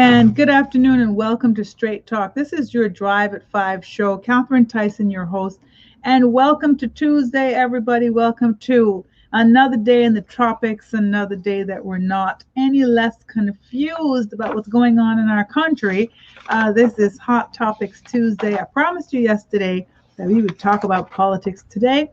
And good afternoon and welcome to Straight Talk. This is your Drive at 5 show. Catherine Tyson, your host. And welcome to Tuesday, everybody. Welcome to another day in the tropics, another day that we're not any less confused about what's going on in our country. This is Hot Topics Tuesday. I promised you yesterday that we would talk about politics today.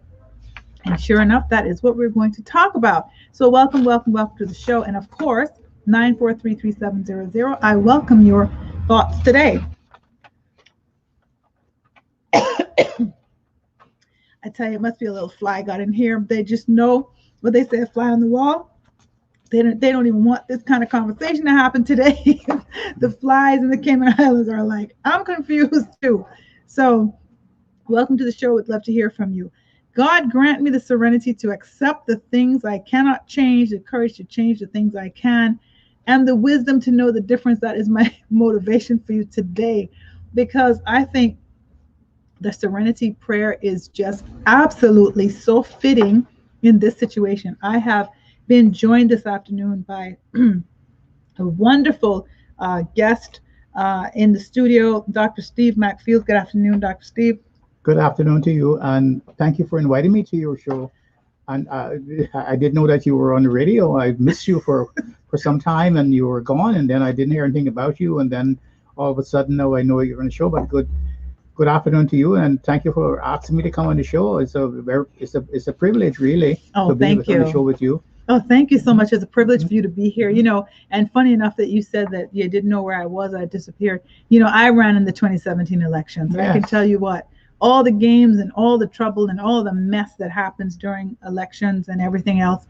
And sure enough, that is what we're going to talk about. So welcome to the show. And of course, 9433700. I welcome your thoughts today. I tell you, it must be a little fly got in here. They just know what they say, a fly on the wall. They don't even want this kind of conversation to happen today. The flies in the Cayman Islands are like, I'm confused too. So welcome to the show. Would love to hear from you. God grant me the serenity to accept the things I cannot change, the courage to change the things I can, and the wisdom to know the difference. That is my motivation for you today, because I think the serenity prayer is just absolutely so fitting in this situation. I have been joined this afternoon by a wonderful guest in the studio, Dr. Steve McField. Good afternoon, Dr. Steve. Good afternoon to you, and thank you for inviting me to your show. And I didn't know that you were on the radio. I missed you for some time, and you were gone, and then I didn't hear anything about you, and then all of a sudden now I know you're on the show. But good afternoon to you, and thank you for asking me to come on the show. It's a privilege, really, to be on the show with you. Oh, thank you so much. It's a privilege for you to be here. And funny enough that you said that you didn't know where I was. I disappeared. I ran in the 2017 elections. Yes. I can tell you what. All the games and all the trouble and all the mess that happens during elections and everything else,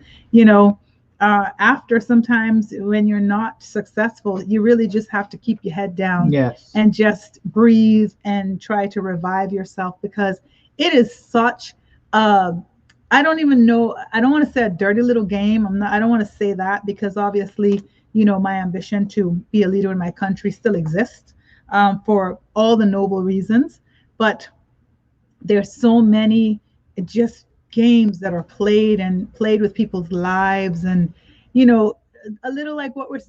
after sometimes when you're not successful, you really just have to keep your head down. Yes. And just breathe and try to revive yourself, because it is such I don't even know, I don't want to say a dirty little game. I don't want to say that, because obviously, my ambition to be a leader in my country still exists for all the noble reasons. But there's so many just games that are played with people's lives, and a little like what we've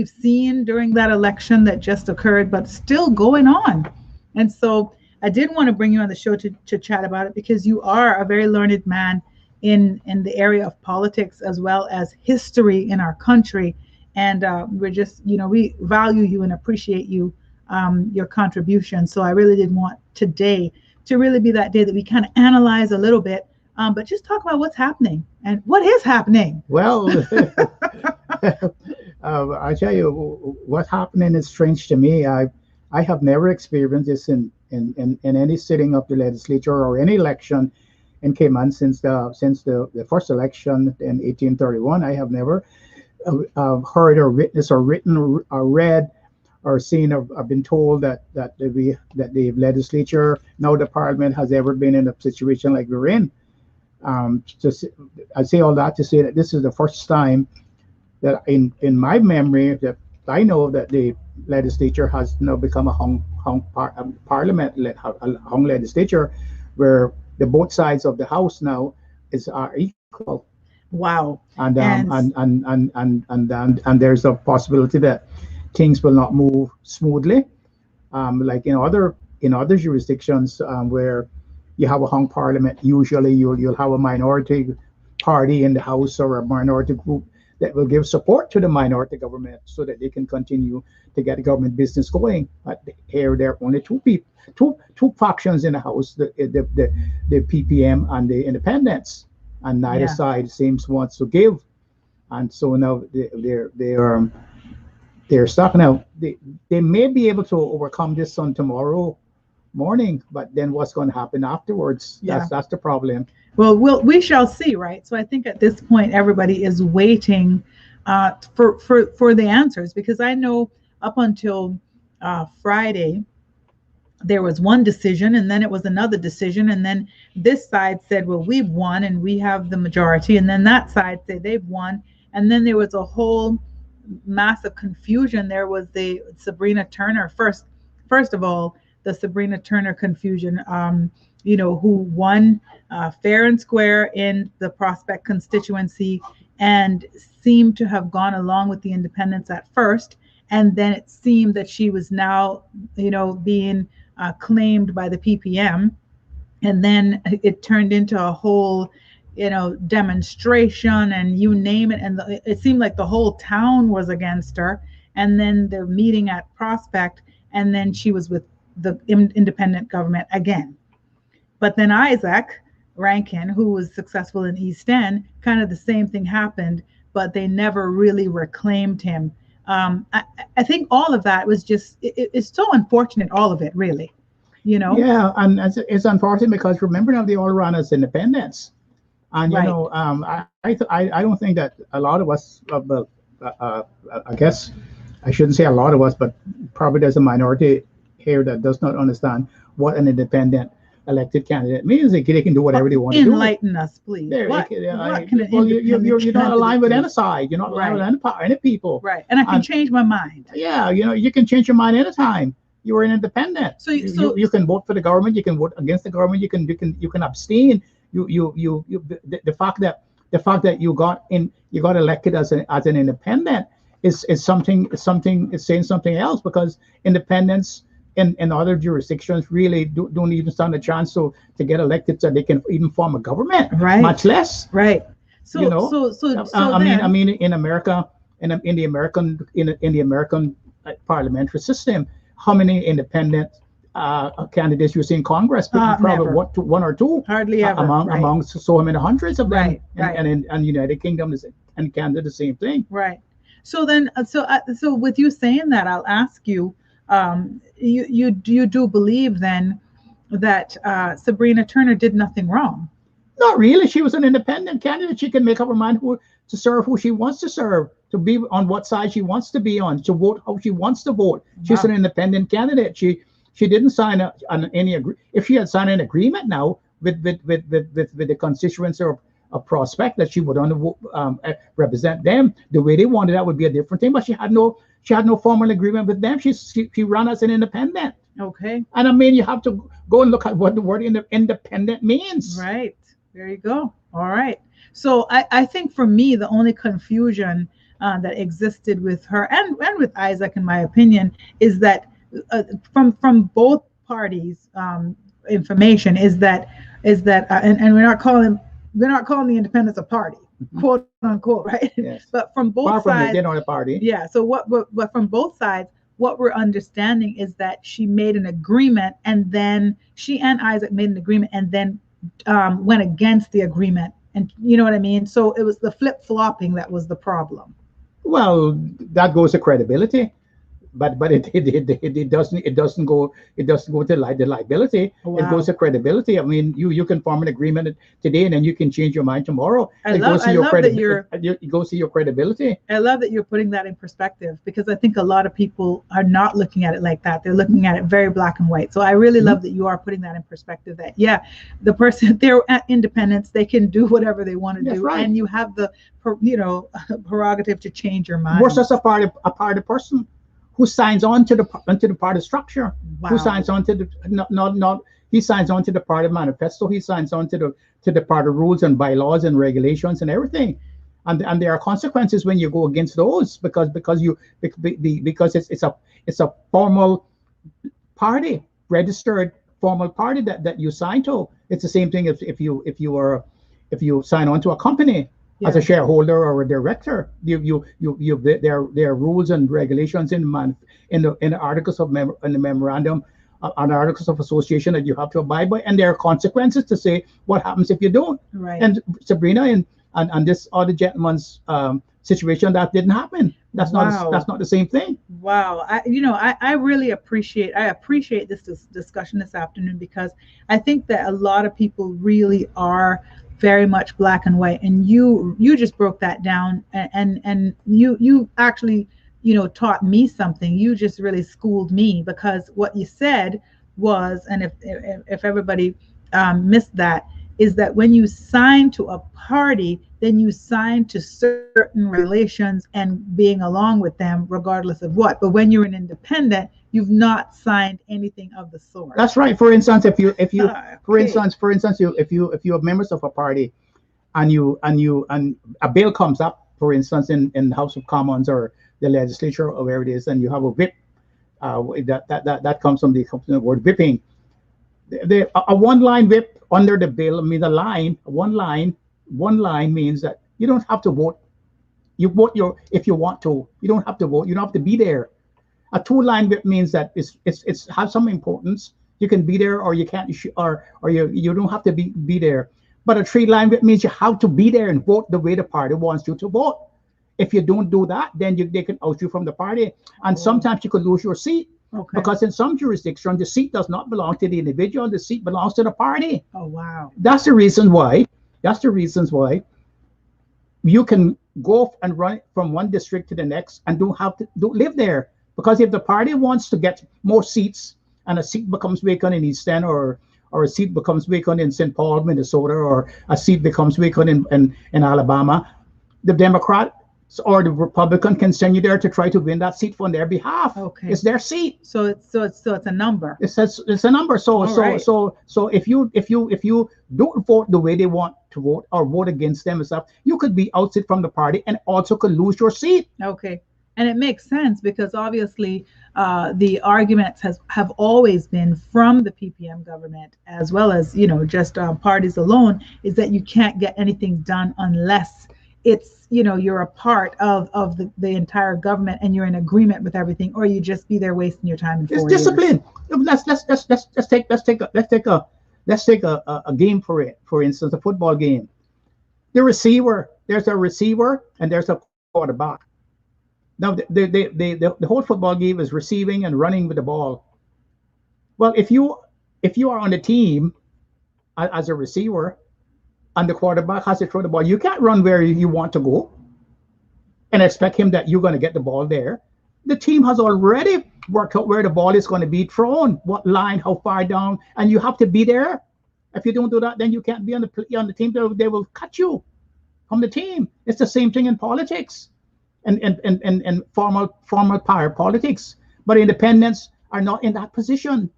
seen during that election that just occurred, but still going on. And so I did want to bring you on the show to chat about it, because you are a very learned man in the area of politics as well as history in our country, and we're just we value you and appreciate you, your contribution. So I really did want today to really be that day that we kind of analyze a little bit, but just talk about what's happening and what is happening. Well, I tell you, what's happening is strange to me. I have never experienced this in any sitting of the legislature or any election in Cayman since the first election in 1831. I have never heard or witnessed or written or read or seen or been told that the legislature, now the parliament, has ever been in a situation like we're in. I say all that to say that this is the first time that in my memory that I know that the legislature has now become a hung legislature, where the both sides of the house now are equal. Wow. And there's a possibility that things will not move smoothly, like in other jurisdictions where you have a hung parliament. Usually you'll have a minority party in the house or a minority group that will give support to the minority government so that they can continue to get the government business going. But here there are only two factions in the house: the PPM and the independents, and neither side seems wants to give. And so now they're stuck. Now they may be able to overcome this on tomorrow morning, but then what's going to happen afterwards? That's the problem. Well, we shall see, right? So I think at this point everybody is waiting for the answers, because I know up until Friday there was one decision, and then it was another decision, and then this side said, well, we've won and we have the majority, and then that side said they've won, and then there was a whole massive confusion. There was the Sabrina Turner first of all, the Sabrina Turner confusion, who won fair and square in the Prospect constituency and seemed to have gone along with the independents at first. and then it seemed that she was now, being claimed by the PPM, and then it turned into a whole, demonstration, and you name it, and it seemed like the whole town was against her. And then the meeting at Prospect, and then she was with the independent government again. But then Isaac Rankin, who was successful in East End, kind of the same thing happened, but they never really reclaimed him. I think all of that was just, it's so unfortunate, all of it, really, you know? Yeah, and it's unfortunate because remember now they all run as independents, and Right. I don't think that a lot of us, well, I guess I shouldn't say a lot of us, but probably there's a minority here that does not understand what an independent elected candidate means. They can do whatever they want to do. Enlighten us, please. There, What can an well, independent you're not aligned candidate with do? any side. You're not aligned with Right. any people. Right. And I can And change my mind. yeah, you can change your mind anytime. You are an independent. So, You can vote for the government. You can vote against the government. You can abstain. The fact that you got elected as an independent is saying something else, because independents in other jurisdictions really don't even stand a chance to get elected so they can even form a government, right. much less. Right. You So, know, I then, mean, in America, in the American parliamentary system, how many independent candidates you see in Congress? Probably never. one or two, Hardly ever. Right. among so many hundreds of them, Right. Right. and United Kingdom and Canada the same thing. Right. So then, so with you saying that, I'll ask you, you do believe then that Sabrina Turner did nothing wrong? Not really. She was an independent candidate. She can make up her mind to serve who she wants to serve, to be on what side she wants to be on, to vote how she wants to vote. She's Wow. an independent candidate. She didn't sign on any if she had signed an agreement now with the constituents or a prospect that she would represent them the way they wanted, that would be a different thing. But she had no formal agreement with them. She ran as an independent. Okay. And I mean, you have to go and look at what the word independent means. Right. There you go. All right. So I think for me, the only confusion that existed with her and with Isaac, in my opinion, is that from both parties, information is that and we're not calling the independents a party, quote unquote, right? Yes. But from Far both from it, sides, they're not a party. yeah. So what from both sides, what we're understanding is that she made an agreement, and then she and Isaac made an agreement, and then went against the agreement, and you know what I mean. So it was the flip flopping that was the problem. Well, that goes to credibility, but it doesn't go to the liability. It Wow. goes to credibility. I mean, you can form an agreement today and then you can change your mind tomorrow. I It love goes to I your love that you're it goes to your credibility. I love that you're putting that in perspective, because I think a lot of people are not looking at it like that. They're looking at it very black and white. So I really Mhm. love that you are putting that in perspective, that yeah, the person, they're at independence, they can do whatever they want to That's do, right. and you have the prerogative to change your mind. Versus a party person who signs on to the party structure, who Wow. signs on to the not he signs on to the party manifesto, he signs on to the party rules and bylaws and regulations and everything, and there are consequences when you go against those, because it's a formal party, registered formal party that you sign to. It's the same thing if you sign on to a company as a Yeah. shareholder or a director. There are rules and regulations in the articles of in the memorandum, on articles of association that you have to abide by, and there are consequences to say what happens if you don't. Right. And Sabrina and this other gentleman's situation, that didn't happen. That's Wow. not the same thing. Wow. I really appreciate this discussion this afternoon, because I think that a lot of people really are very much black and white, and you just broke that down, and you actually taught me something. You just really schooled me, because what you said was, and if everybody missed that, is that when you sign to a party, then you sign to certain relations and being along with them regardless of what. But when you're an independent, you've not signed anything of the sort. That's right. For instance, for Okay. instance, if you are members of a party, and a bill comes up, for instance, in the House of Commons or the legislature or where it is, and you have a whip. That comes from the word whipping. A one line whip under the bill means a line. One line means that you don't have to vote. You vote your if you want to. You don't have to vote. You don't have to be there. A two line whip means that it's has some importance. You can be there or you can't, or you don't have to be there. But a three line whip means you have to be there and vote the way the party wants you to vote. If you don't do that, then they can oust you from the party, and sometimes you could lose your seat. Okay. Because in some jurisdictions, the seat does not belong to the individual; the seat belongs to the party. Oh, wow. That's the reason why. That's the reasons why you can go and run from one district to the next and don't live there. Because if the party wants to get more seats and a seat becomes vacant in East End, or a seat becomes vacant in St. Paul, Minnesota, or a seat becomes vacant in Alabama, the Democrat or the Republican can send you there to try to win that seat on their behalf. Okay. It's their seat. So it's a number. It's a number. So if you don't vote the way they want to vote or vote against them and stuff, you could be ousted from the party and also could lose your seat. Okay. And it makes sense because obviously the arguments have always been from the PPM government, as well as just parties alone, is that you can't get anything done unless it's you're a part of the entire government and you're in agreement with everything, or you just be there wasting your time. It's discipline. Let's take a game for it. For instance, a football game. There's a receiver and there's a quarterback. Now the whole football game is receiving and running with the ball. Well, if you are on the team as a receiver, and the quarterback has to throw the ball, you can't run where you want to go and expect him that you're going to get the ball there. The team has already worked out where the ball is going to be thrown, what line, how far down, and you have to be there. If you don't do that, then you can't be on the team. They will cut you from the team. It's the same thing in politics and formal power politics. But independents are not in that position.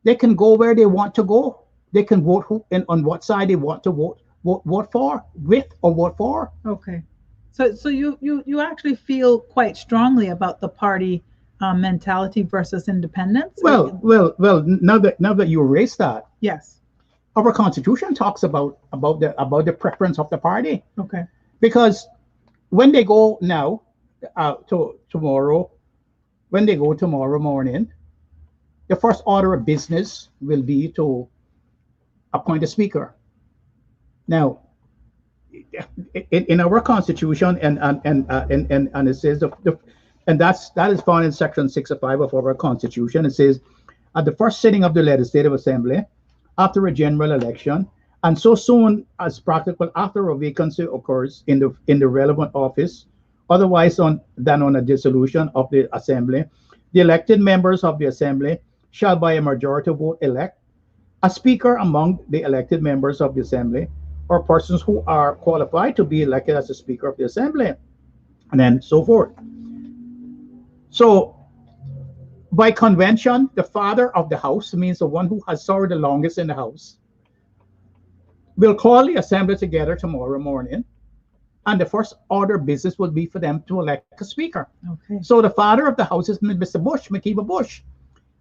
They can go where they want to go. They can vote on what side they want to vote for, with or vote for. Okay. So you actually feel quite strongly about the party mentality versus independence? Well. Now that you raised that, yes, our Constitution talks about the preference of the party. Okay. Because when they go now tomorrow morning, the first order of business will be to appoint a speaker. Now, in our Constitution, and it says that is found in Section 605 of our Constitution. It says, at the first sitting of the Legislative Assembly, after a general election, and so soon as practical after a vacancy occurs in the relevant office, otherwise than on a dissolution of the Assembly, the elected members of the Assembly shall by a majority vote elect a speaker among the elected members of the Assembly, or persons who are qualified to be elected as a Speaker of the Assembly, and then so forth. So, by convention, the father of the house, means the one who has served the longest in the house, will call the Assembly together tomorrow morning, and the first order of business will be for them to elect a speaker. Okay. So the father of the house is Mr. Bush, McKeever Bush.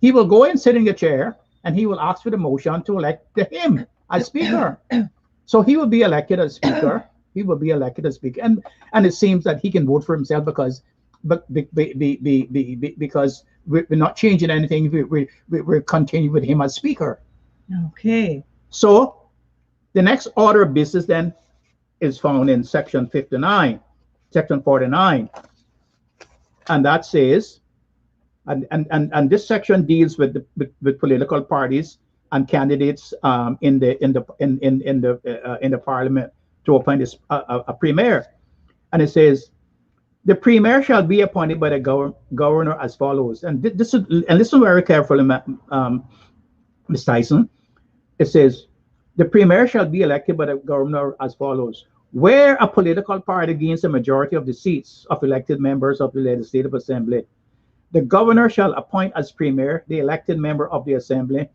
He will go and sit in the chair, and he will ask for the motion to elect him as speaker. So he will be elected as speaker. And it seems that he can vote for himself because we're not changing anything. We're continuing with him as speaker. Okay. So the next order of business then is found in Section 49, Section 49, and that says, and this section deals with political parties and candidates in the parliament to appoint a premier, and it says, the premier shall be appointed by the governor as follows, and listen very carefully, Ms. Tyson. It says, the premier shall be elected by the governor as follows. Where a political party gains a majority of the seats of elected members of the Legislative Assembly, the governor shall appoint as premier the elected member of the Assembly,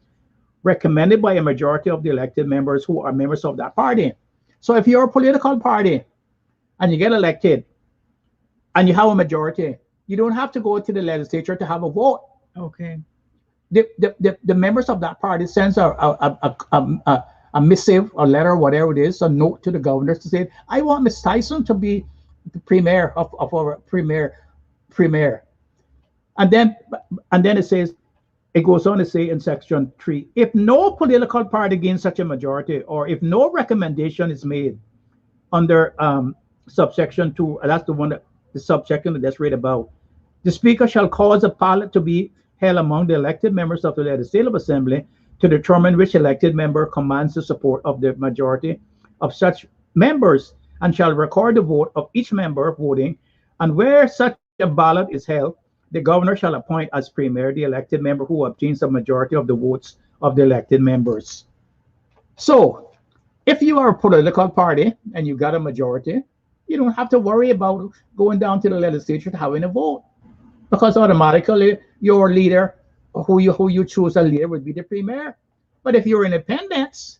recommended by a majority of the elected members who are members of that party. So if you're a political party and you get elected and you have a majority, You don't have to go to the legislature to have a vote. Okay. The members of that party sends a missive, a letter, whatever it is, a note to the governor to say, I want Miss Tyson to be the premier of our premier. And then it says, it goes on to say in section 3, if no political party gains such a majority, or if no recommendation is made under subsection 2, that's the one that the subsection that's read above, the speaker shall cause a ballot to be held among the elected members of the legislative assembly to determine which elected member commands the support of the majority of such members, and shall record the vote of each member voting, and where such a ballot is held, the governor shall appoint as premier the elected member who obtains a majority of the votes of the elected members. So, if you are a political party and you got a majority, you don't have to worry about going down to the legislature to having a vote, because automatically your leader, who you choose as leader, would be the premier. But if you're independents,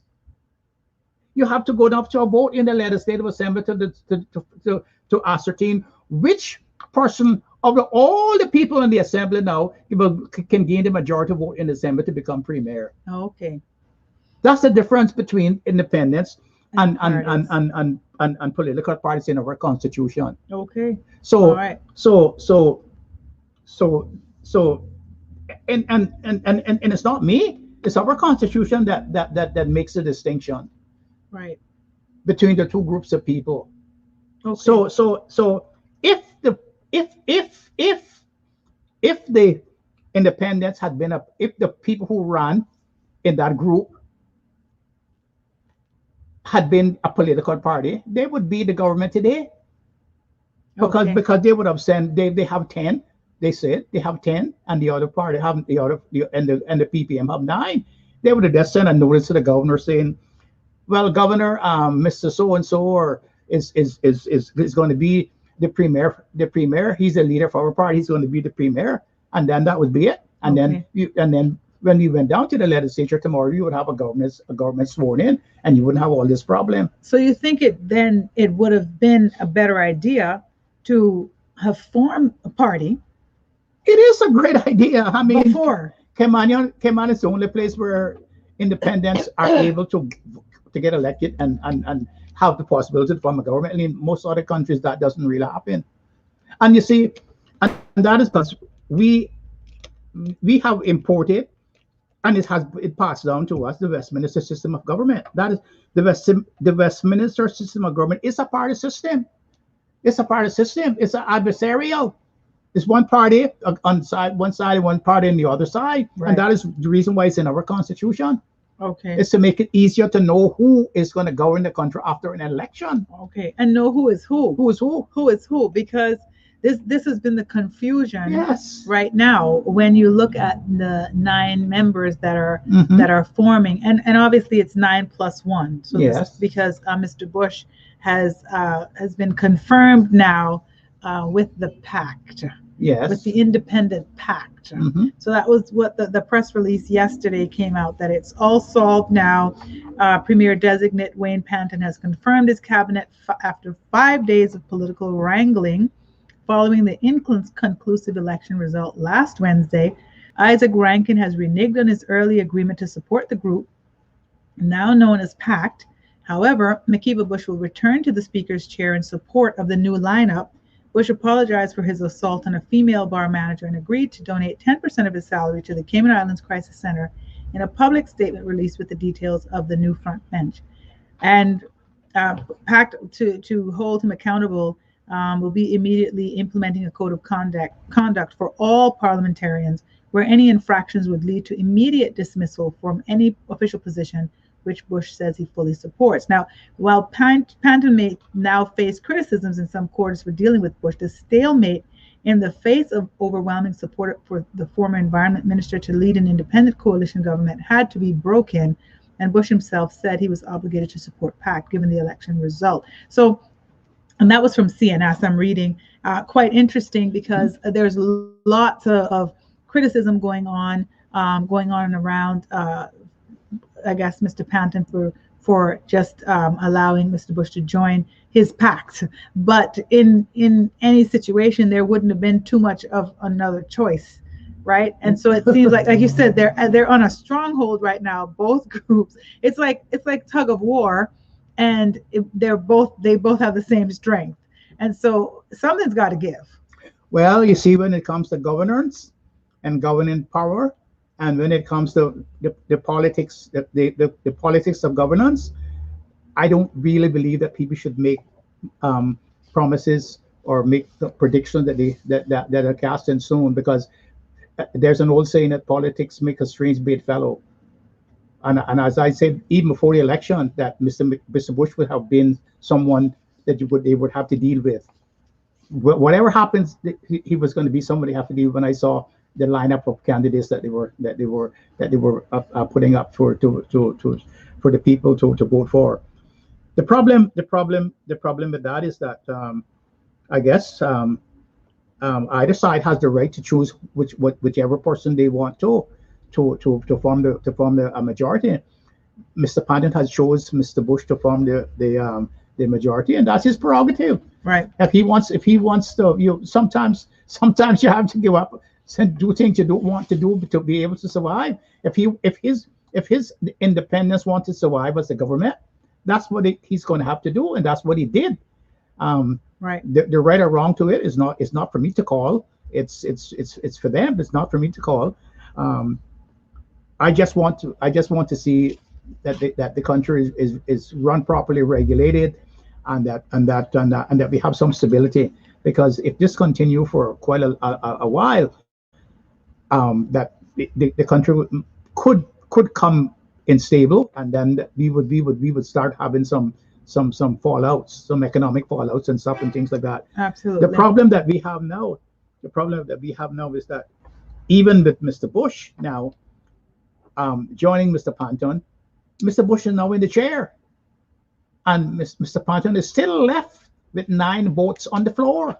you have to go down to a vote in the legislative assembly to ascertain which person of all the people in the assembly now can gain the majority vote in the assembly to become premier. Okay. That's the difference between independents And and political parties in our constitution. Okay. All So right. so so so so and it's not me, it's our constitution that makes the distinction Right. between the two groups of people. Okay. So if the if the independents had been up, if the people who ran in that group had been a political party, they would be the government today, Okay. because they would have sent, they have 10, they said they have 10, and the other party have the PPM have 9. They would have just sent a notice to the governor saying, well, governor, Mr. So and so, or is going to be the premier, he's the leader for our party, he's going to be the premier, and then that would be it. And Okay. then when we went down to the legislature tomorrow, you would have a government sworn in, and you wouldn't have all this problem. So you think it would have been a better idea to have formed a party It is a great idea. I mean, before? Cayman is the only place where independents are able to get elected and have the possibility to form a government. And in most other countries, that doesn't really happen. And you see, and that is because we have imported, and it passed down to us, the Westminster system of government. That is the Westminster system of government is a party system. It's a party system. It's an adversarial. It's one party on one side, and one party on the other side, Right. and that is the reason why it's in our constitution. Okay. It's to make it easier to know who is going to govern the country after an election. Okay. And know who is who. Who is who? Who is who? Because this has been the confusion Yes. right now when you look at the 9 members that are Mhm. that are forming, and obviously it's 9 plus 1. So this Yes. is because Mr. Bush has been confirmed now with the pact, Yes. with the independent pact. Mhm. So that was what the press release yesterday came out, that it's all solved now. Premier designate Wayne Panton has confirmed his cabinet after 5 days of political wrangling following the inconclusive election result last Wednesday. Isaac Rankin has reneged on his early agreement to support the group, now known as PACT. However, Makiba Bush will return to the Speaker's chair in support of the new lineup. Bush apologized for his assault on a female bar manager and agreed to donate 10% of his salary to the Cayman Islands Crisis Center in a public statement released with the details of the new front bench. And PACT, to hold him accountable, will be immediately implementing a code of conduct for all parliamentarians, where any infractions would lead to immediate dismissal from any official position, which Bush says he fully supports. Now, while Panton may now face criticisms in some quarters for dealing with Bush, the stalemate in the face of overwhelming support for the former environment minister to lead an independent coalition government had to be broken, and Bush himself said he was obligated to support PACT given the election result. So, and that was from CNS, I'm reading. Quite interesting, because there's lots of criticism going on and around, I guess, Mr. Panton for just allowing Mr. Bush to join his pact. But in any situation, there wouldn't have been too much of another choice, right? And so it seems like you said, they're on a stronghold right now, both groups. It's like tug of war, and they both have the same strength, and so something's got to give. Well, you see, when it comes to governance and governing power, and when it comes to the politics, the politics of governance, I don't really believe that people should make um, promises or make the predictions that are cast in stone, because there's an old saying that politics make a strange bedfellow. And as I said, even before the election, that Mr. Bush would have been someone that they would have to deal with. Whatever happens, he was going to be somebody have to deal. When I saw the lineup of candidates that they were putting up for the people to vote for. The problem with that is that I guess either side has the right to choose whichever person they want to form the majority. Mr. Panton has chose Mr. Bush to form the majority, and that's his prerogative. Right. If he wants to, sometimes you have to give up and do things you don't want to do to be able to survive. If his independence wants to survive as a government, that's what he's going to have to do, and that's what he did. Right. The right or wrong to it is not for me to call. It's for them. It's not for me to call. Um, I just want to see that the country is run properly, regulated, and that we have some stability. Because if this continue for quite a while, that the country could come unstable, and then we would start having some fallouts, some economic fallouts and stuff and things like that. The Absolutely. problem that we have now, is that even with Mr. Bush now joining Mr. Panton, Mr. Bush is now in the chair, and Mr. Panton is still left with 9 votes on the floor,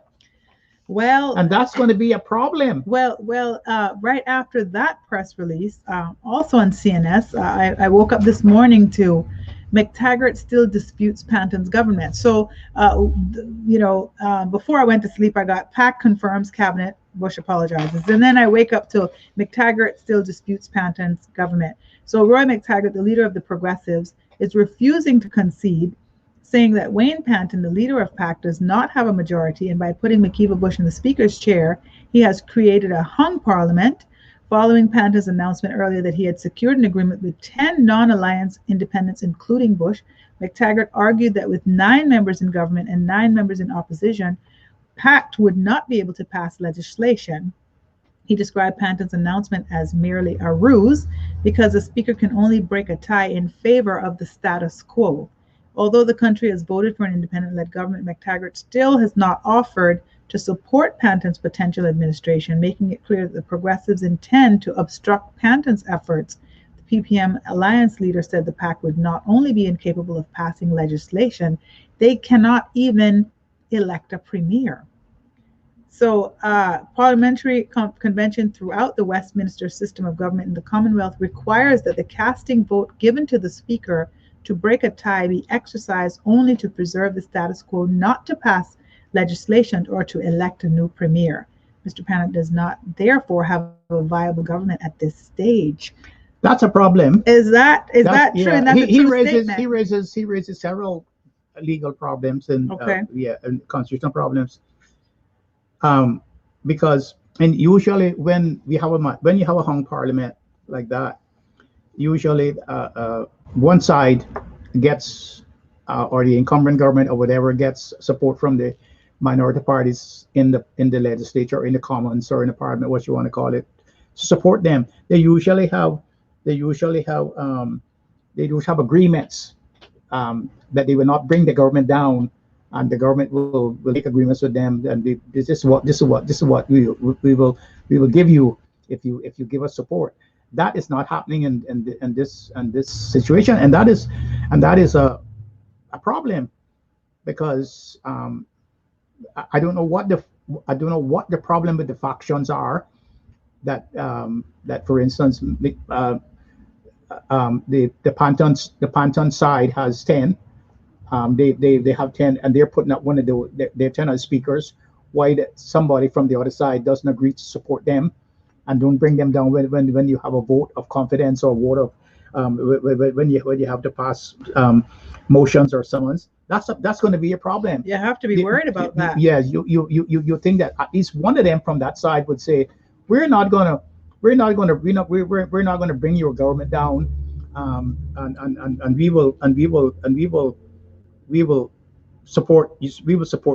Well, and that's going to be a problem. right after that press release, also on CNS, I woke up this morning to McTaggart still disputes Panton's government. So, before I went to sleep, I got PAC confirms cabinet, Bush apologizes. And then I wake up to McTaggart still disputes Panton's government. So Roy McTaggart, the leader of the Progressives, is refusing to concede, saying that Wayne Panton, the leader of PAC, does not have a majority, and by putting McKeever Bush in the Speaker's chair, he has created a hung parliament. Following Panton's announcement earlier that he had secured an agreement with 10 non-alliance independents, including Bush, McTaggart argued that with 9 members in government and 9 members in opposition, PACT would not be able to pass legislation. He described Panton's announcement as merely a ruse because the Speaker can only break a tie in favor of the status quo. Although the country has voted for an independent-led government, McTaggart still has not offered to support Panton's potential administration, making it clear that the Progressives intend to obstruct Panton's efforts. The PPM alliance leader said the PAC would not only be incapable of passing legislation, they cannot even elect a premier. So, parliamentary convention throughout the Westminster system of government in the Commonwealth requires that the casting vote given to the Speaker to break a tie be exercised only to preserve the status quo, not to pass legislation or to elect a new premier. Mr. Panton does not, therefore, have a viable government at this stage. That's a problem. Is that true? Yeah. And that's He a true raises statement. several legal problems and Okay. and constitutional problems. Um, because and usually when you have a hung parliament like that, usually one side gets or the incumbent government or whatever gets support from the minority parties in the legislature or in the commons or in the parliament, what you want to call it, to support them. They usually have agreements that they will not bring the government down, and the government will make agreements with them. And this is what we will give you if you give us support. That is not happening in this situation, and that is a problem, because I don't know what the problem with the factions are. That for instance, the Panton side has 10, They have 10, and they're putting up one of their 10 as speakers. Why somebody from the other side doesn't agree to support them and don't bring them down when you have a vote of confidence or a vote of when you have to pass motions or summons. That's going to be a problem. You have to be worried about that. Yeah, you think that at least one of them from that side would say, we're not gonna we're not gonna bring your government down, and we will support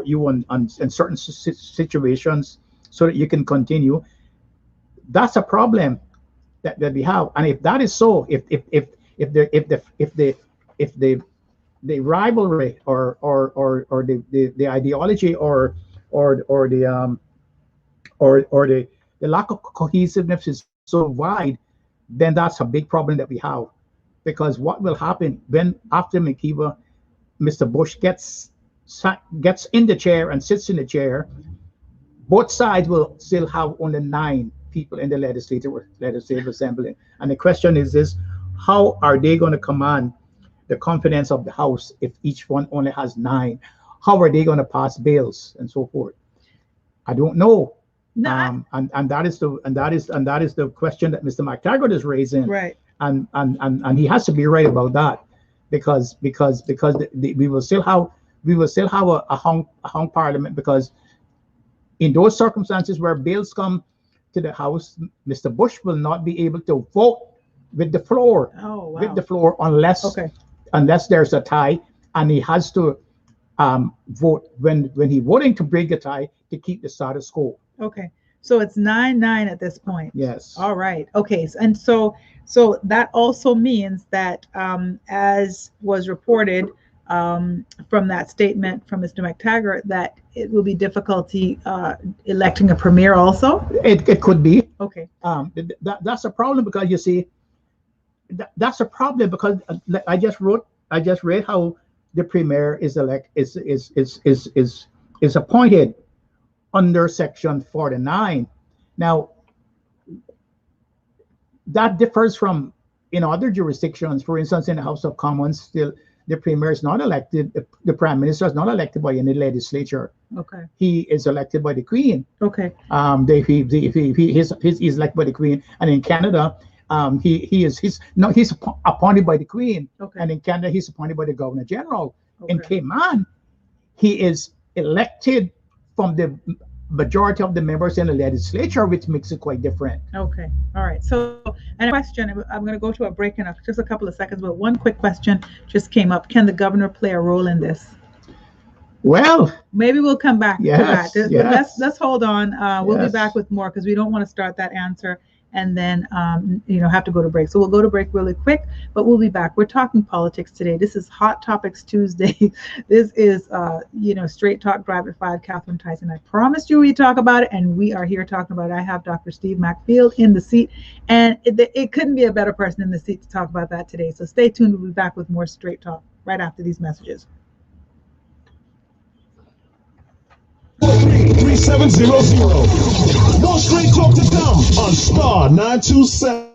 you on in certain situations so that you can continue. That's a problem that we have. And if that is so, if the rivalry or the ideology or the lack of cohesiveness is so wide, then that's a big problem that we have. Because what will happen when after McKeever, Mr. Bush gets in the chair and sits in the chair, both sides will still have only 9 people in the legislative assembly. And the question is this: how are they going to command the confidence of the House if each one only has 9? How are they going to pass bills and so forth? I don't know. No, And that is the question that Mr. McTaggart is raising. right. And he has to be right about that, because we will still have a hung parliament, because in those circumstances where bills come to the House, Mr. Bush will not be able to vote with the floor Oh, with wow. the floor Okay. unless there's a tie, and he has to vote when he voting to break the tie to keep the status quo. Okay. So it's 9-9 at this point. Yes. All right. Okay. And so that also means that, as was reported, from that statement from Mr. McTaggart, that it will be difficulty electing a premier also. It could be. Okay. That's a problem, because you see, that's a problem because I just read how the premier is appointed under Section 49. Now, that differs from in other jurisdictions. For instance, in the House of Commons, still the premier is not elected. The prime minister is not elected by any legislature. Okay. He is elected by the Queen. Okay. He's elected by the Queen, and in Canada, he's appointed by the Queen, Okay. and in Canada he's appointed by the Governor General. In Okay. Cayman, he is elected from the majority of the members in the legislature, which makes it quite different. Okay. All right. So, and a question, I'm going to go to a break in just a couple of seconds, but one quick question just came up. Can the governor play a role in this? Well, Maybe we'll come back to yes, that. yes, Let's hold on. We'll be yes. back with more because we don't want to start that answer and then have to go to break. So we'll go to break really quick, but we'll be back. We're talking politics today. This is Hot Topics Tuesday. This is Straight Talk Drive at 5. Catherine Tyson. I promised you we'd talk about it, and we are here talking about it. I have Dr. Steve Macfield in the seat, and it couldn't be a better person in the seat to talk about that today. So stay tuned. We'll be back with more Straight Talk right after these messages. 3700. More Straight Talk to come on Star 927.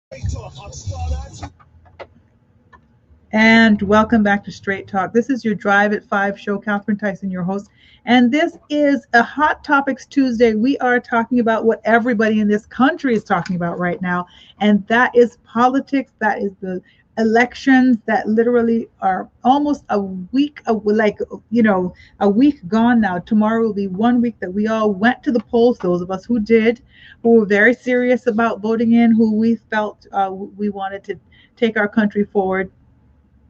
Talk on Star 92. And welcome back to Straight Talk. This is your Drive at 5 show. Catherine Tyson, your host. And this is a Hot Topics Tuesday. We are talking about what everybody in this country is talking about right now. And that is politics. That is the elections that literally are almost a week, like, a week gone now. Tomorrow will be 1 week that we all went to the polls, those of us who did, who were very serious about voting in, who we felt we wanted to take our country forward.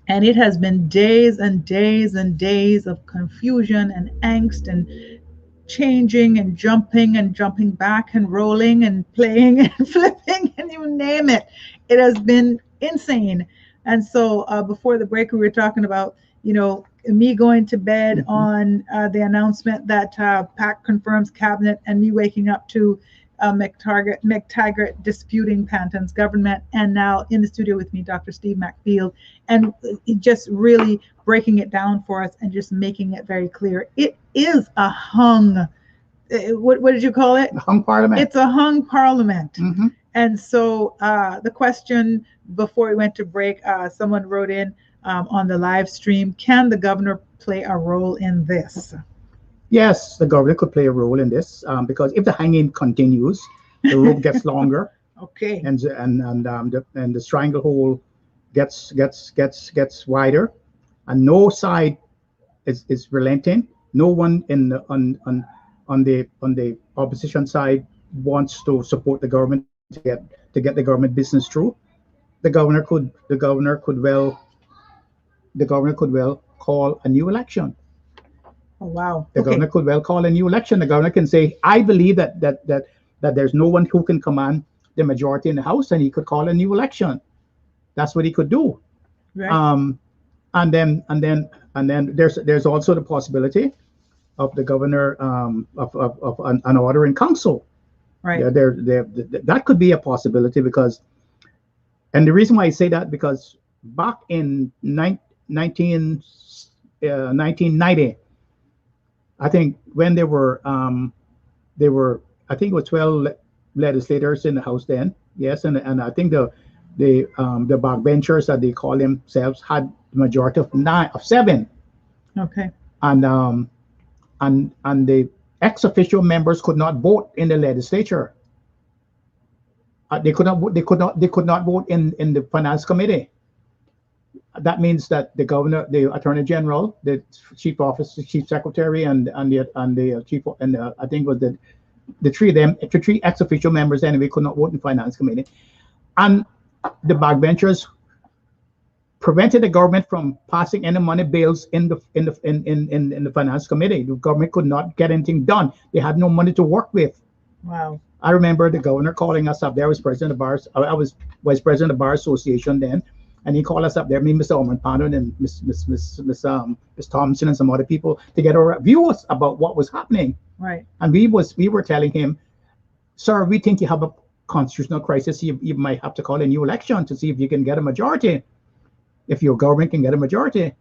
And it has been days and days and days of confusion and angst and changing and jumping back and rolling and playing and flipping and you name it. It has been insane. And so before the break, we were talking about, me going to bed on the announcement that PAC confirms cabinet and me waking up to McTaggart disputing Panton's government, and now in the studio with me, Dr. Steve McField, and just really breaking it down for us and just making it very clear. It is a hung, what did you call it? Hung parliament. It's a hung parliament. And so the question before we went to break, someone wrote in on the live stream, can the governor play a role in this? Yes, the governor could play a role in this because if the hanging continues, the rope gets longer. Okay. And the stranglehold gets wider, and no side is relenting. No one on the opposition side wants to support the government to get the government business through. The governor could well call a new election. Oh, wow. The governor could well call a new election. The governor can say, I believe that there's no one who can command the majority in the House, and he could call a new election. That's what he could do. Right. And then there's also the possibility of the governor of an order in council. Right. That could be a possibility and the reason why I say that, because back in 1990, I think when there were I think it was 12 legislators in the House then. Yes, and I think the backbenchers, that they call themselves, had the majority of 7. Okay. And the ex-official members could not vote in the legislature. They could not vote in the finance committee. That means that the governor, the attorney general, the chief office, the chief secretary, and the chief, and I think it was the three of them, the 3 ex-official members anyway, could not vote in finance committee, and the backbenchers prevented the government from passing any money bills in the finance committee. The government could not get anything done. They had no money to work with. Wow. I remember the governor calling us up there. I was president of the vice president of the Bar Association then, and he called us up there, me, Mr. Orman Pandon, and Miss Thompson, and some other people, to get a view about what was happening. Right. And we were telling him, sir, we think you have a constitutional crisis. You might have to call a new election to see if you can get a majority, if your government can get a majority.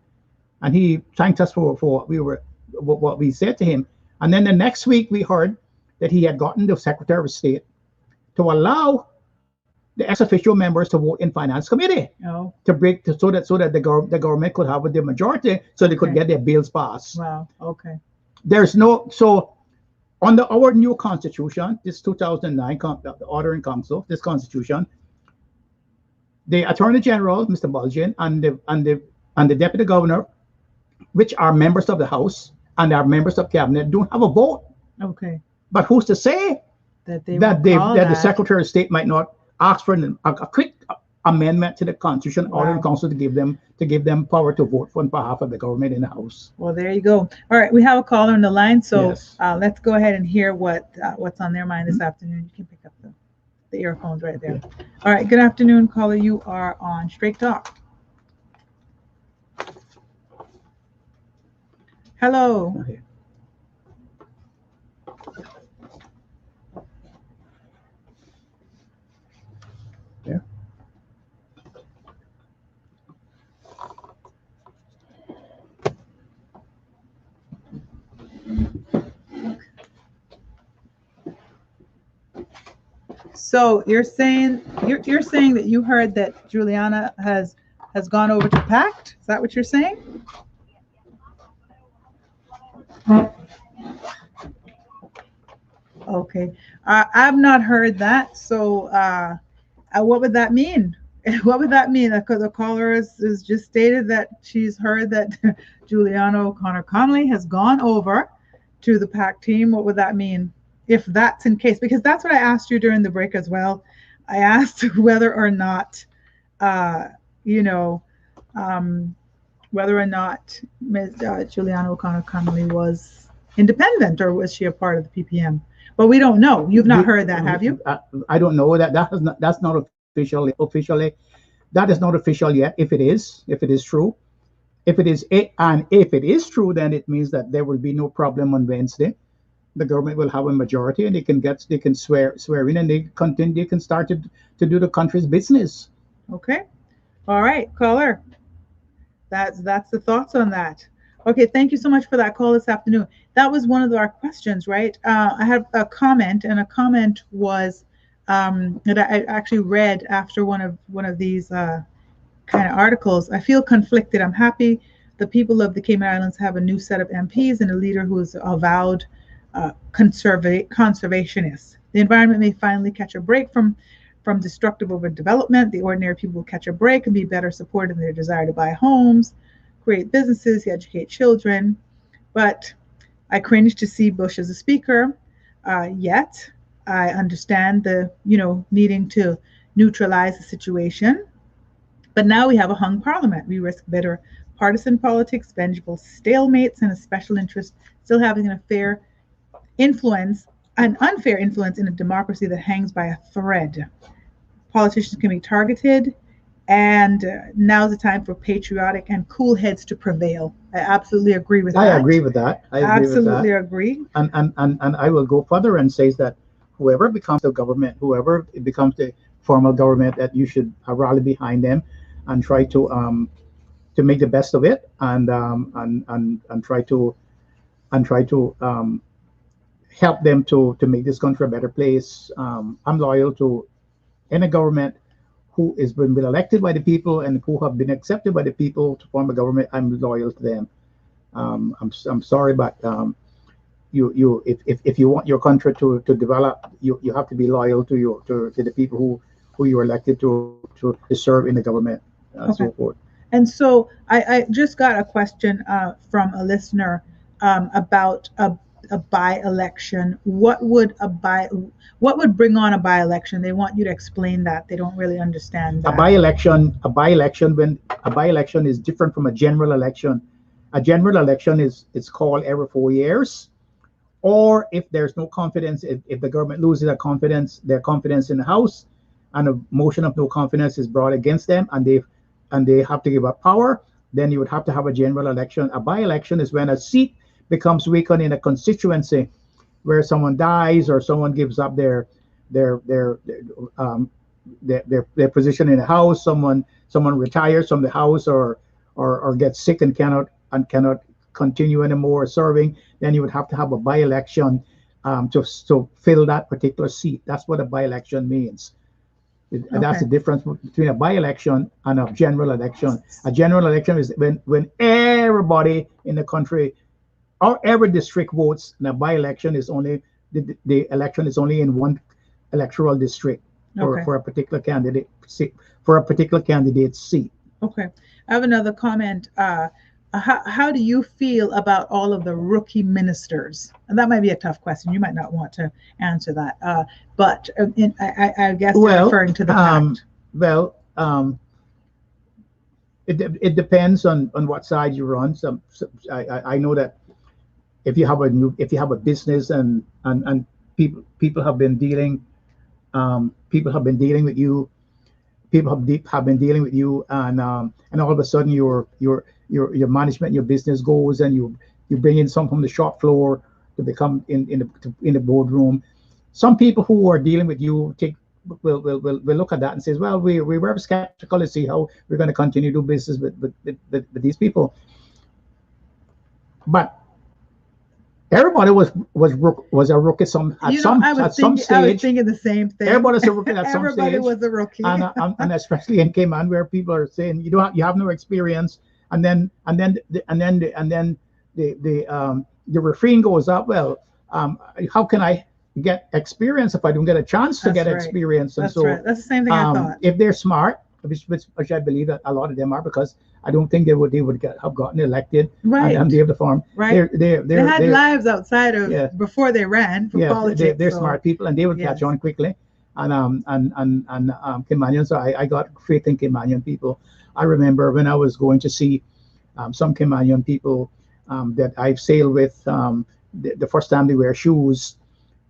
And he thanked us for what we said to him. And then the next week we heard that he had gotten the Secretary of State to allow the ex-official members to vote in finance committee. Oh. So that the government could have the majority, so they could get their bills passed. Wow. Okay. So under our new constitution, this 2009 the order in council, this constitution, the attorney general, Mr. Bulgin, and the deputy governor, which are members of the House and are members of cabinet, don't have a vote. Okay. But who's to say that the Secretary of State might not ask for a quick amendment to the Constitution or in Council to give them power to vote on behalf of the government in the House. Well, there you go. All right, we have a caller on the line, so Yes. Let's go ahead and hear what's on their mind this afternoon. You can pick up the earphones right there. Yeah. All right, good afternoon, caller. You are on Straight Talk. Hello. Okay. Yeah. So you're saying that you heard that Juliana has gone over to Pact? Is that what you're saying? Okay. I've not heard that. So what would that mean? What would that mean? Because the caller is just stated that she's heard that Juliana O'Connor Connolly has gone over to the PAC team. What would that mean if that's in case? Because that's what I asked you during the break as well. I asked whether or not, uh, you know, um, whether or not Ms. Juliana O'Connor Connolly was independent or was she a part of the PPM. But we don't know. You've not We, heard that, have you? I don't know that that's not officially that is not official yet. If it is true, if it is true, then it means that there will be no problem on Wednesday. The government will have a majority, and they can swear in, and they can start to do the country's business. Okay. All right, caller. That's the thoughts on that. Okay, thank you so much for that call this afternoon. That was one of our questions, right? I have a comment, and a comment was that I actually read after one of these kind of articles. I feel conflicted. I'm happy the people of the Cayman Islands have a new set of MPs and a leader who is avowed conservationist. The environment may finally catch a break from destructive overdevelopment. The ordinary people will catch a break and be better supported in their desire to buy homes, create businesses, educate children. But I cringe to see Bush as a speaker. Yet I understand the needing to neutralize the situation. But now we have a hung parliament. We risk bitter partisan politics, vengeful stalemates, and a special interest still having an unfair influence in a democracy that hangs by a thread. Politicians can be targeted, and now's the time for patriotic and cool heads to prevail. I absolutely agree with I that. agree with that. I agree with Absolutely that. agree. And I will go further and say that whoever becomes the government, whoever becomes the formal government, that you should rally behind them and try to make the best of it, and try to help them to make this country a better place. I'm loyal to any government who has been elected by the people and who have been accepted by the people to form a government. I'm loyal to them. I'm sorry, but if you want your country to develop, you have to be loyal to the people who you are elected to serve in the government, so Okay. forth. And so I just got a question from a listener about a by-election. What would bring on a by-election? They want you to explain that. They don't really understand that. A by-election is different from a general election. A general election is it's called every 4 years, or if there's no confidence, if the government loses their confidence in the House, and a motion of no confidence is brought against them, and they have to give up power, then you would have to have a general election. A by-election is when a seat becomes vacant in a constituency, where someone dies or someone gives up their their their, um, their position in the House. Someone retires from the House, or gets sick and cannot continue anymore serving. Then you would have to have a by-election to fill that particular seat. That's what a by-election means. That's Okay. the difference between a by-election and a general election. A general election is when everybody in the country or every district votes, and a by-election is only the election is only in one electoral district Okay. for a particular candidate seat, for a particular candidate's seat. Okay. I have another comment. How do you feel about all of the rookie ministers? And that might be a tough question. You might not want to answer that. But I guess you're Well, referring to the um, pact. well, it depends on what side you're on. I know that if you have a business, and people have been dealing people have been dealing with you have been dealing with you, and all of a sudden your management, your business goes, and you bring in some from the shop floor to become in the boardroom. Some people who are dealing with you will look at that and says, well, we were skeptical to see how we're going to continue to do business with these people. But everybody was a rookie some You know, at some I was stage. thinking the same thing. Everybody's a rookie at some Everybody stage, was a rookie. and especially in Cayman where people are saying you have no experience, and then the refrain goes up. Well, how can I get experience if I don't get a chance to That's get right. experience? And That's right. so, That's the same thing I thought. if they're smart, which I believe that a lot of them are, because I don't think they would have gotten elected and Right. be able to form. Right. They're They had they're lives outside of yeah, before they ran for yeah, politics. they're So smart people, and they would catch yes. on quickly. And Caymanians, I got faith in Caymanian people. I remember when I was going to see some Caymanian people that I've sailed with. The first time they wear shoes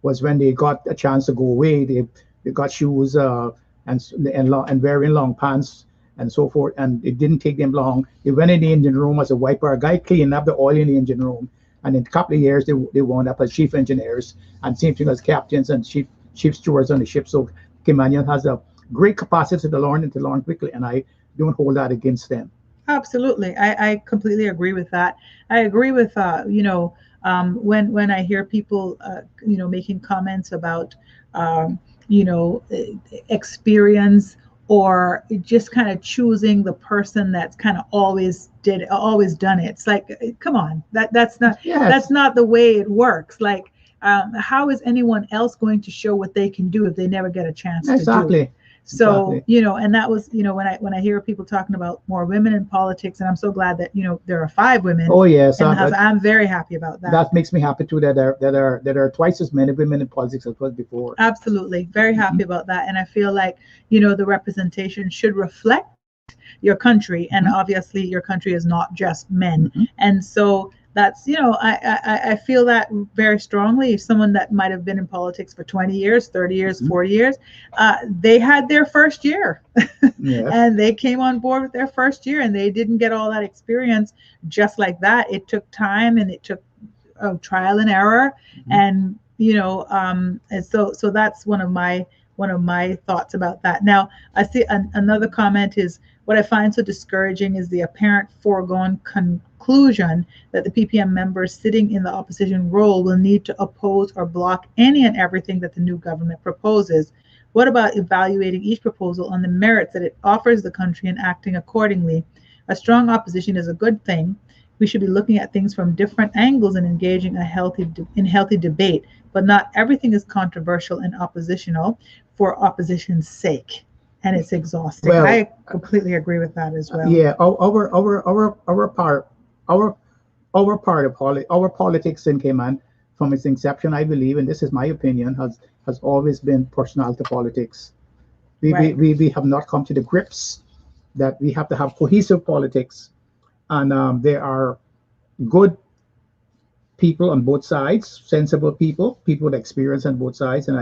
was when they got a chance to go away. They got shoes and wearing long pants and so forth. And it didn't take them long. They went in the engine room as a wiper. A guy cleaned up the oil in the engine room. And in a couple of years, they wound up as chief engineers and same thing as captains and chief stewards on the ship. So Caymanian has a great capacity to learn and to learn quickly. And I don't hold that against them. Absolutely. I completely agree with that. I agree with when I hear people making comments about you know experience, or just kind of choosing the person that's kind of always done it. It's like, come on, that's Yes, not the way it works. Like, how is anyone else going to show what they can do if they never get a chance to do it? exactly. So, Exactly. and that was, when I hear people talking about more women in politics, and I'm so glad that, there are 5 women Oh yes, in the House. I'm very happy about that. that makes me happy too. That there are twice as many women in politics as was before. Absolutely. Very Hmm. happy about that. And I feel like, the representation should reflect your country. And Hmm. obviously, your country is not just men. Hmm. And so that's, I feel that very strongly. Someone that might have been in politics for 20 years, 30 years, Hmm. 40 years, they had their first year Yes. and they came on board with their first year, and they didn't get all that experience just like that. It took time, and it took trial and error. Hmm. And and so that's one of my thoughts about that. Now, I see another comment is, what I find so discouraging is the apparent foregone conclusion that the PPM members sitting in the opposition role will need to oppose or block any and everything that the new government proposes. What about evaluating each proposal on the merits that it offers the country and acting accordingly? A strong opposition is a good thing. We should be looking at things from different angles and engaging in healthy debate, but not everything is controversial and oppositional for opposition's sake. And it's exhausting. Well, I completely agree with that as well. yeah. Our our part of our politics in Cayman, from its inception, I believe, and this is my opinion, has always been personality politics. Right. We have not come to the grips that we have to have cohesive politics, and there are good people on both sides, sensible people, people with experience on both sides, and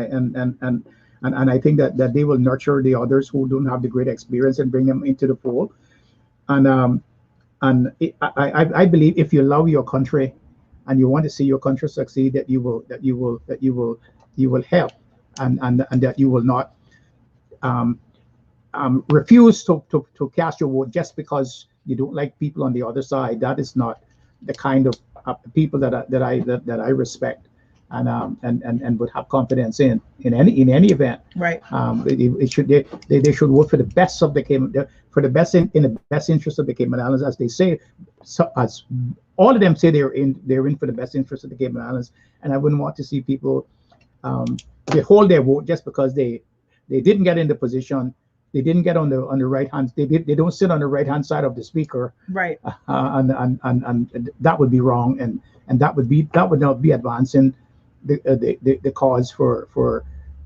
I think that they will nurture the others who don't have the great experience and bring them into the fold. And I believe if you love your country and you want to see your country succeed, you will help, and that you will not um, refuse to cast your vote just because you don't like people on the other side. That is not the kind of people that I respect and would have confidence in any event. Right. It should they should vote for the best of the Cayman, for the best in the best interest of the Cayman Islands, as they say. So, as all of them say, they're in for the best interest of the Cayman Islands, and I wouldn't want to see people they hold their vote just because they didn't get in the position, they didn't get on the right hand, they don't sit on the right hand side of the speaker, Right. and that would be wrong, and that would not be advancing the cause for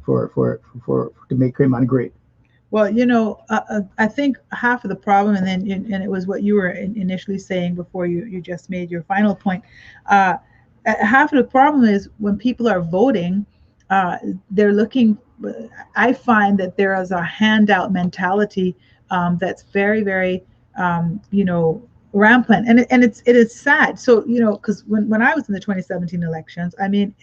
to make Cayman great. Well, I think half of the problem, and it was what you were initially saying before you just made your final point. Uh, Half of the problem is when people are voting, uh, they're looking. I find that there is a handout mentality that's very, very, rampant, and it is sad. So, because when I was in the 2017 elections, I mean,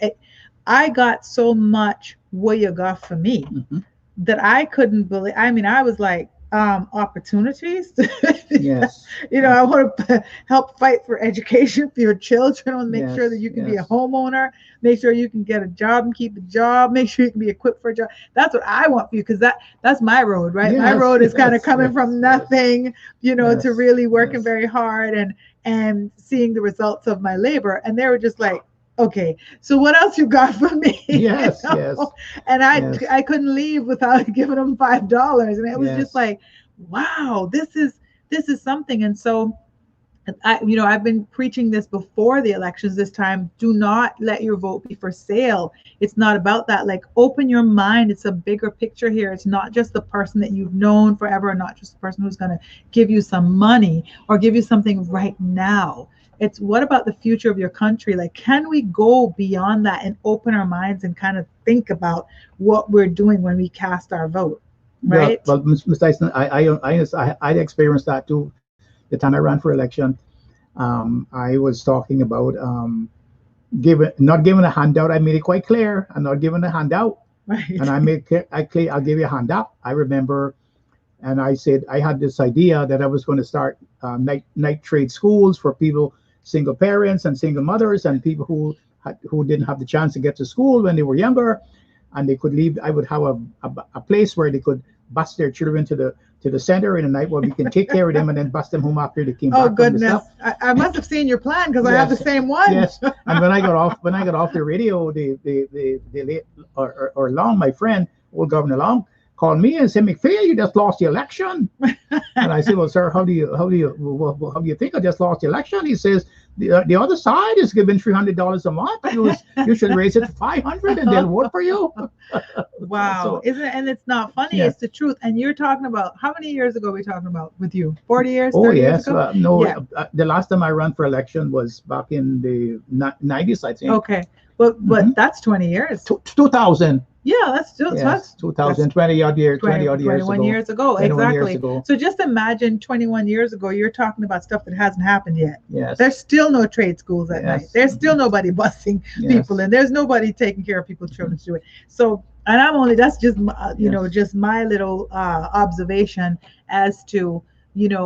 I got so much "what you got for me" Hmm. that I couldn't believe. I mean, I was like, opportunities. Yes. I want to help fight for education for your children. I want to make sure that Yes. you can be a Yes. homeowner, make sure you can get a job and keep a job, make sure you can be equipped for a job. That's what I want for you, because that's my road, right? My Yes. road is kind of Yes. coming Yes. from Yes. nothing, to Yes. really working Yes. very hard and seeing the results of my labor. And they were just like, okay, so what else you got for me? Yes. Yes. And I Yes. I couldn't leave without giving them $5, and it was just Yes. like, wow, this is something. And so I've been preaching this before the elections this time. Do not let your vote be for sale. It's not about that. Like, open your mind. It's a bigger picture here. It's not just the person that you've known forever, and not just the person who's going to give you some money or give you something right now. It's what about the future of your country? Like, can we go beyond that and open our minds and kind of think about what we're doing when we cast our vote, Well, right? well, Ms. Tyson, I experienced that too. The time I ran for election, I was talking about not giving a handout. I made it quite clear. I'm not giving a handout, Right. and I'll give you a handout. I remember, and I said I had this idea that I was going to start night trade schools for people, single parents and single mothers, and people who didn't have the chance to get to school when they were younger, and they could leave. I would have a place where they could bus their children to the center in the night where we can take care of them and then bus them home after they came Oh back from the goodness. stuff. I must have seen your plan, because I have the Yes, same one. yes. And when I got off the radio, the late or Long, my friend, old Governor Long, called me and said, "McPhail, you just lost the election." And I said, "Well, sir, how do you think I just lost the election?" He says, "The other side is giving $300 a month. You should raise it to 500, and they'll vote for you." Wow. So Isn't it? And it's not funny, yeah. it's the truth. And you're talking about, how many years ago are we talking about with you? 40 years, Oh 30 years yes. ago? No. Yeah. The last time I ran for election was back in the 90s, I think. Okay. But Mhm. that's 20 years. 2000. Yeah, that's still Yes, that's 2020 odd year, 20, 20 odd years 21 ago. years ago. 21 years Exactly. ago. So just imagine 21 years ago, you're talking about stuff that hasn't happened yet. Yes. There's still no trade schools at night. Yes. There's still nobody busing people, Yes. and there's nobody taking care of people's children to do it. So, and that's just Yes. just my little observation as to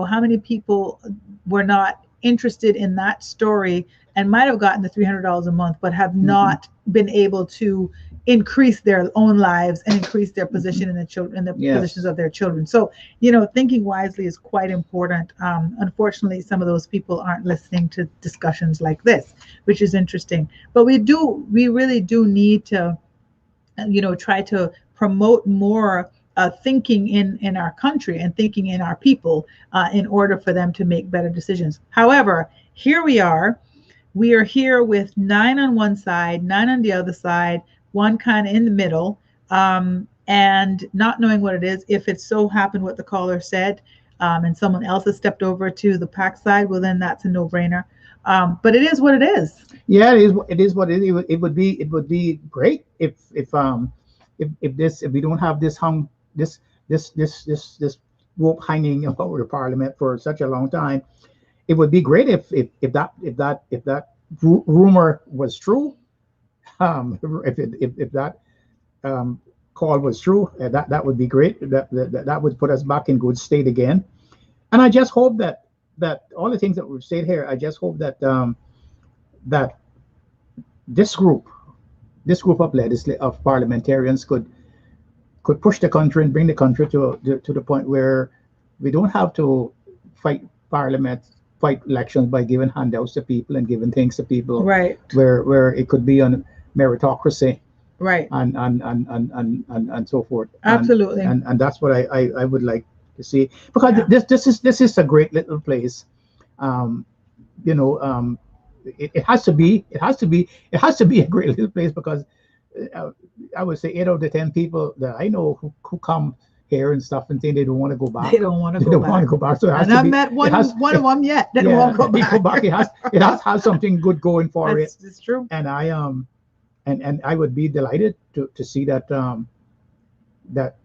how many people were not interested in that story and might have gotten the $300 a month, but have Mhm. not been able to increase their own lives and increase their position in the children, in the positions Yes. of their children. So thinking wisely is quite important. Unfortunately, some of those people aren't listening to discussions like this, which is interesting. But we really do need to try to promote more thinking in our country and thinking in our people, in order for them to make better decisions. However, here we are here with 9 on one side, 9 on the other side, one kind of in the middle, and not knowing what it is. If it so happened what the caller said, and someone else has stepped over to the pack side, well, then that's a no-brainer. But it is what it is. Yeah, it is. It is what it is. It would be great if we don't have this rope hanging over the parliament for such a long time. It would be great if that rumor was true. If that call was true, that would be great. That would put us back in good state again. And I just hope that all the things that we've said here, I just hope that this group of parliamentarians could push the country and bring the country to the point where we don't have to fight parliament, fight elections by giving handouts to people and giving things to people, Right. where it could be on meritocracy Right. and so forth. Absolutely. And that's what I would like to see, because Yeah. this is a great little place. Um, you know, it has to be a great little place, because uh, I would say 8 out of 10 people that I know who come here and stuff and think they don't want to go back. They don't want to They go don't want to back. go back. So it has And to I be. met It has. one of them yet that Yeah, won't go they back. go back. It has to have something good going for it. It's true. And I would be delighted to see that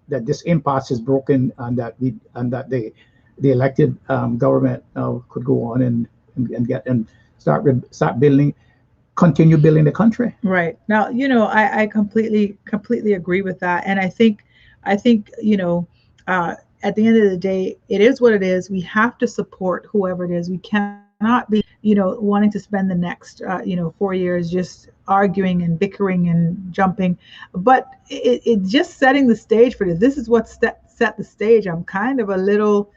this impasse is broken, and that the elected government could go on and start continue building the country. Right. Now, I completely agree with that. And I think, uh, at the end of the day, it is what it is. We have to support whoever it is. We cannot be, wanting to spend the next, 4 years just arguing and bickering and jumping. But it just setting the stage for this. This is what set the stage. I'm kind of a little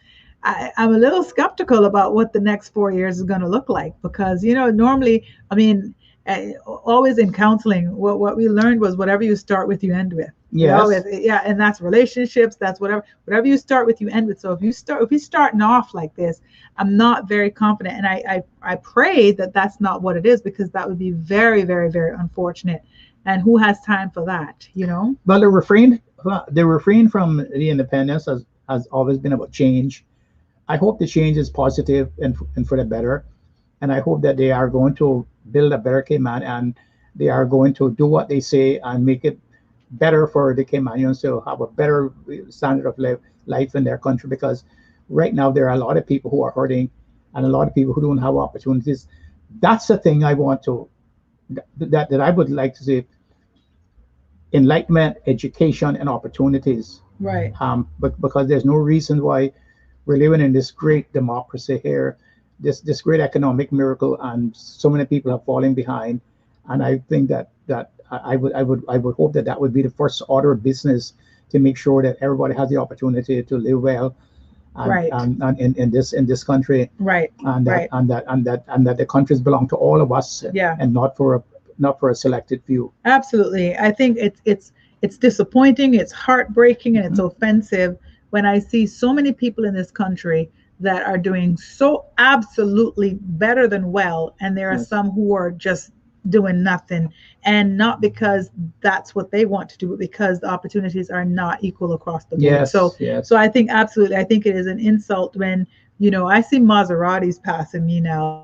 I'm a little skeptical about what the next 4 years is going to look like because normally, I mean, always in counseling, what we learned was whatever you start with, you end with. We always, Yes. yeah, and that's relationships. That's whatever you start with, you end with. So if you're starting off like this, I'm not very confident, and I pray that that's not what it is because that would be very, very, very unfortunate. And who has time for that? Well, the refrain from the independence has always been about change. I hope the change is positive and for the better. And I hope that they are going to build a better Cayman and they are going to do what they say and make it better for the Caymanians to have a better standard of life in their country. Because right now there are a lot of people who are hurting and a lot of people who don't have opportunities. That's the thing I want to that I would like to see: enlightenment, education, and opportunities. Right. But because there's no reason why we're living in this great democracy here, this great economic miracle, and so many people are falling behind. And I think that I would hope that that would be the first order of business to make sure that everybody has the opportunity to live well Right. and in this country, Right. and that Right. and that the countries belong to all of us, Yeah. and not for a selected few. Absolutely. I think it's disappointing, it's heartbreaking, and it's Mhm. offensive when I see so many people in this country that are doing so absolutely better than well, and there are Yes. some who are just doing nothing, and not because that's what they want to do, but because the opportunities are not equal across the board. So Yes. Yes. so I think absolutely, I think it is an insult when I see Maseratis passing me now,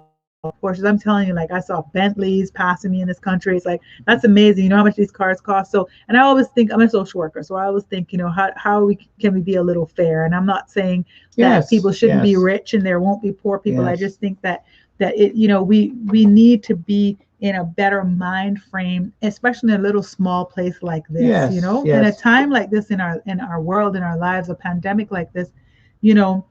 Porsches. I'm telling you, like I saw Bentleys passing me in this country. It's like that's amazing. You know how much these cars cost. So, and I always think I'm a social worker, so I always think, how can we be a little fair? And I'm not saying that Yes. people shouldn't be Yes. rich and there won't be poor people. I Yes. just think that we need to be in a better mind frame, especially in a little small place like this. Yes. In a Yes. time like this in our world, in our lives, a pandemic like this, you know,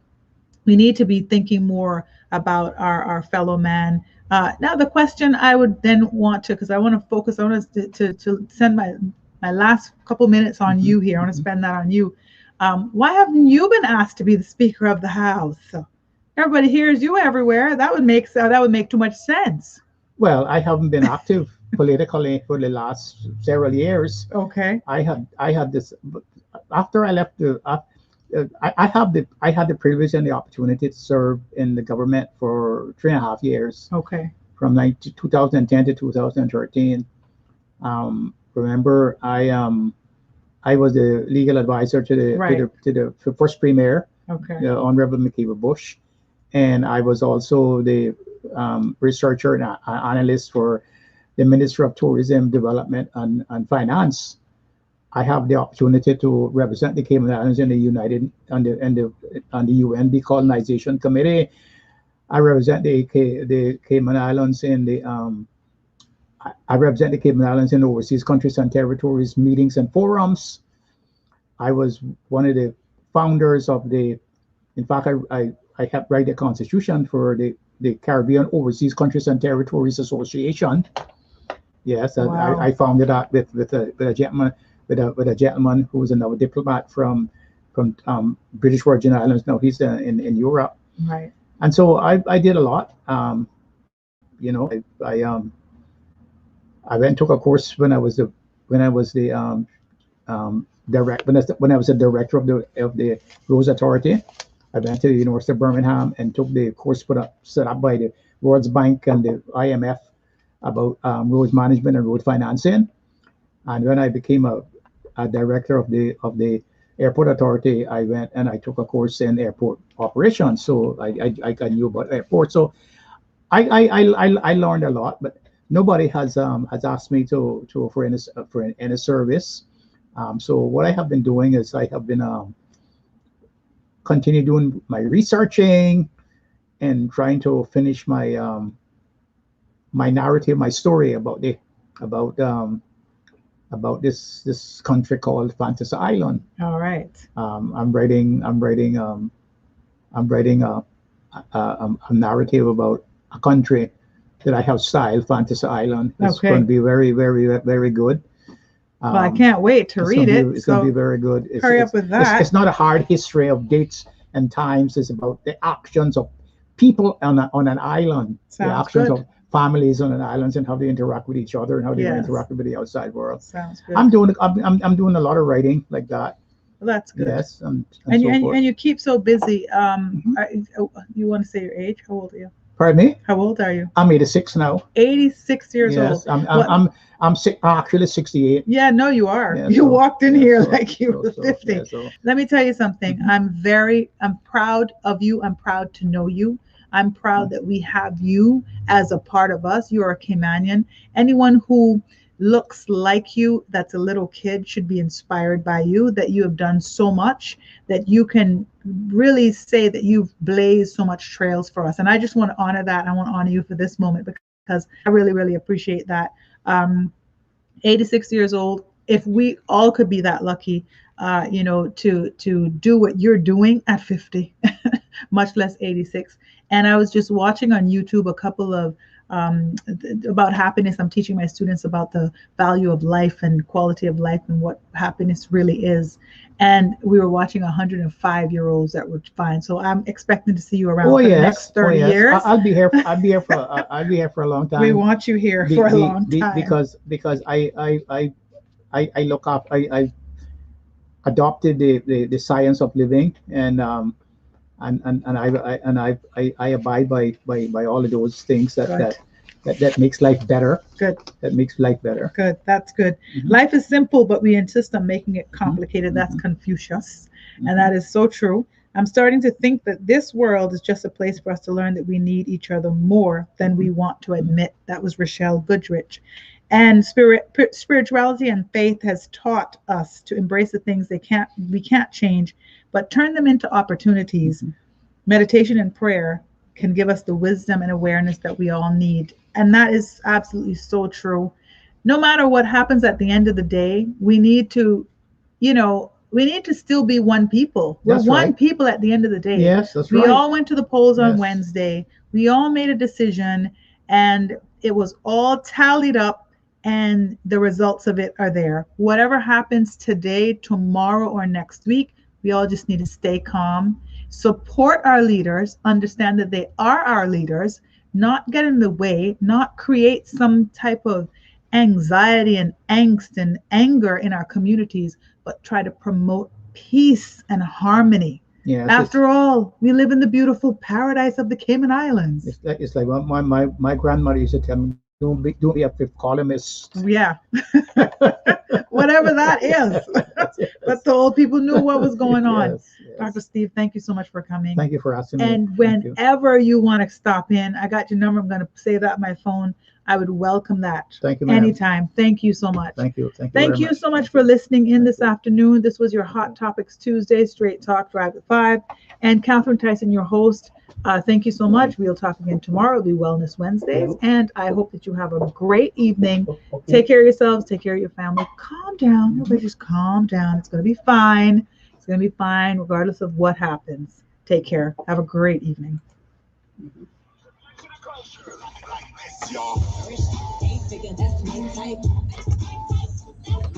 we need to be thinking more about our fellow man. Now, the question I would then want to, because I want to focus, I want us to send my last couple minutes on Hmm. you here. I want to Hmm. spend that on you. Why haven't you been asked to be the Speaker of the House? Everybody hears you everywhere. That would make too much sense. Well, I haven't been active politically for the last several years. Okay. I had this after I left I had the privilege and the opportunity to serve in the government for 3.5 years, Okay. from 2010 to 2013. Remember, I was the legal advisor to the to Right. the to the first premier, Okay. Honorable McKeever Bush, and I was also the researcher and analyst for the Minister of Tourism, Development, and Finance. I have the opportunity to represent the Cayman Islands in the United on the UN Decolonization Committee. I represent the Cayman Islands in the I represent the Cayman Islands in overseas countries and territories meetings and forums. I was one of the founders of the. In fact, I helped write the constitution for the Caribbean Overseas Countries and Territories Association. Yes, I Wow. founded that with a gentleman who was another diplomat from British Virgin Islands. Now he's in Europe, Right. and so I did a lot. I went and took a course when I was a director of the Rose Authority. I went to the University of Birmingham and took the course set up by the World Bank and the IMF about road management and road financing. And when I became a director of the airport authority, I went and I took a course in airport operations. So I knew about airports. So I learned a lot, but nobody has asked me to for any service. So what I have been doing is I have been continue doing my researching and trying to finish my narrative, my story about about this country called Fantasy Island. All right. Right. I'm writing a narrative about a country that I have styled Fantasy Island. It's going to Okay. be very, very, very good. Well, I Um, can't wait to read it. it's going to be So very good. hurry up with that. It's not a hard history of dates and times. It's about the actions of people on an island, the Sounds actions good. of families on an island, and how they interact with each other and how they Yes. interact with the outside world. Sounds good. I'm doing a lot of writing like that. Well, that's good. Yes, and so forth. And you keep so busy. Mhm. You want to say your age? How old are you? Pardon me? How old are you? I'm 86 now. 86 years old. Yes, What? actually 68. Yeah, no, you are. Yeah, You walked in yeah, here like you were so 50. yeah, so Let me tell you something. mhm, I'm proud of you. I'm proud to know you. I'm proud that we have you as a part of us. You are a Caymanian. Anyone who looks like you, that's a little kid, should be inspired by you, that you have done so much, that you can really say that you've blazed so much trails for us. And I just want to honor that. I want to honor you for this moment because I really, really appreciate that. Um, 86 years old, if we all could be that lucky, to do what you're doing at 50, much less 86. And I was just watching on YouTube a couple of about happiness. I'm teaching my students about the value of life and quality of life and what happiness really is. And we were watching 105-year-olds that were fine. So I'm expecting to see you oh around for the yes, next oh 30 yes. years. I'll be here for a long We time. want you here for a long time. Because I look up I adopted the science of living and I abide by all of those things Good. that makes life better. Good. That makes life better. Good. That's good. Hmm. Life is simple, but we insist on making it Hmm. complicated. That's Hmm. Confucius. And Hmm. that is so true. I'm starting to think that this world is just a place for us to learn that we need each other more than we want to admit. That was Rochelle Goodrich. And spirituality and faith has taught us to embrace the things we can't change, but turn them into opportunities. Hmm. Meditation and prayer can give us the wisdom and awareness that we all need. And that is absolutely so true. No matter what happens at the end of the day, we need to still be one people. We're That's one right. people at the end of the day. Yes, that's We right. all went to the polls on Yes. Wednesday. We all made a decision and it was all tallied up and the results of it are there. Whatever happens today, tomorrow, or next week, we all just need to stay calm, support our leaders, understand that they are our leaders, not get in the way, not create some type of anxiety and angst and anger in our communities, but try to promote peace and harmony. Yes, After all, we live in the beautiful paradise of the Cayman Islands. it's like my grandmother used to tell me, don't be a fifth columnist. Yeah, whatever that is. But the old people knew what was going on. Yes, Dr. yes. Steve, thank you so much for coming. Thank you for asking me. And Thank you. whenever you want to stop in, I got your number. I'm going to save that on my phone. I would welcome that Thank you, ma'am. anytime. Thank you so much. Thank you. Thank you Thank very you much. so much Thank for you. listening in Thank this you. afternoon. This was your Hot Topics Tuesday, Straight Talk, Drive at 5. And Catherine Tyson, your host. Thank you so much. We'll talk again tomorrow. It'll be Wellness Wednesdays. And I hope that you have a great evening. Take care of yourselves. Take care of your family. Calm down. Everybody just calm down. It's going to be fine. It's going to be fine regardless of what happens. Take care. Have a great evening. Y'all.